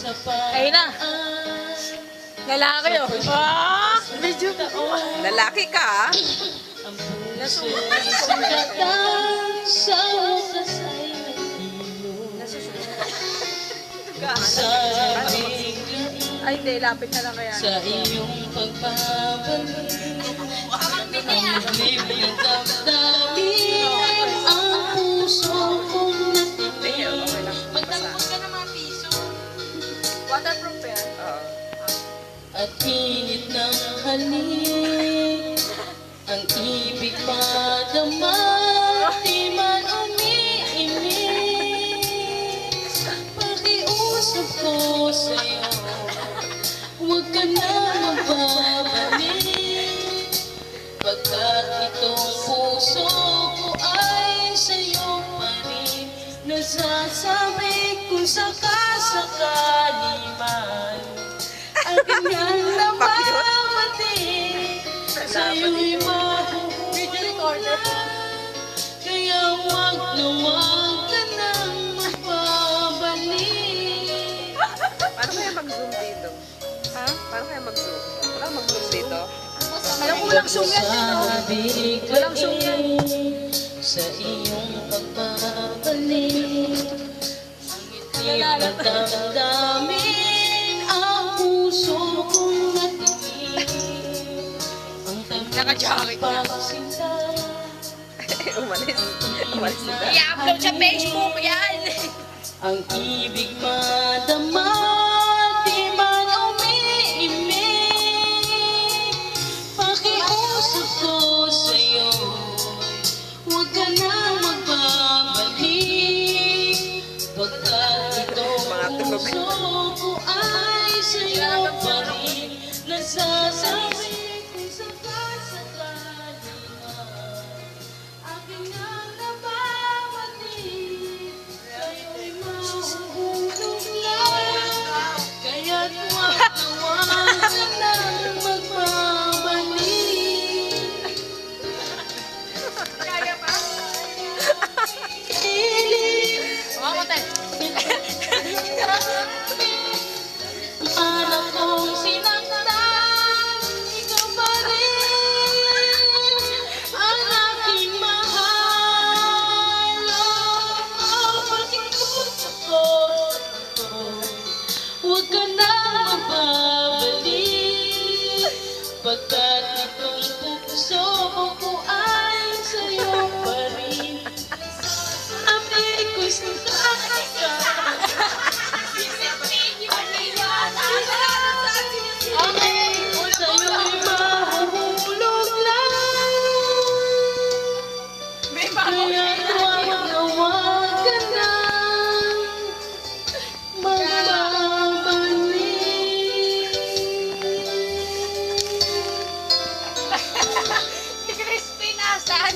Ayun na. Lalaki oh. Ah! Medyo. Lalaki ka, ah. Ay, hindi. Lapit na lang kaya. Sa iyong pagpapalik ang liblib yung damdamin ang puso kong natinig. Magdagpos ka ng mga piso. Waterproof yan. At init ng halik ang ibig madama, di man umiimik. Pakiusap ko sa'yo, huwag ka na magbabalik, pagkat itong puso ko ay sa'yo pa rin. Nasasabi kung sakasakali man ang kanyang napapatid sa'yo'y mahuhula. Kaya huwag na huwag ka nang magbabalik. Paano kaya mag-zoom dito? Ha? Paano kaya mag-zoom? Wala mag-zoom dito? Alam ko walang zoom yan dito. Walang zoom yan. Sa iyong pagbabalik, ang itim na damdamin ang puso kong natinig. Ang Naka-jacket na. pagsinta, Umalis. Umalis na. I-upload sa Facebook yan. ang ibig madama, di man umiimik. Pakiusap ko sa'yo, huwag ka na magbabalik, pagkat itong puso ko ay sa'yo pa rin. Nasasabi kung sakasakali man aking ang nababatid, sa'yo'y mahuhulog lang. Kaya't huwag na huwag ka nang magbabalik. Mamatay. Anak kong sinaktan, ikaw pa rin ang aking mahal. Oh, pakiusap ko, huwag ka na magbabalik, pagkat itong puso ko ay sa'yo pa rin. Amig ko'y sa'yo'y mahuhulog lang. May Kaya huwag na huwag ka nang magbabalik. Si Crispy nasan?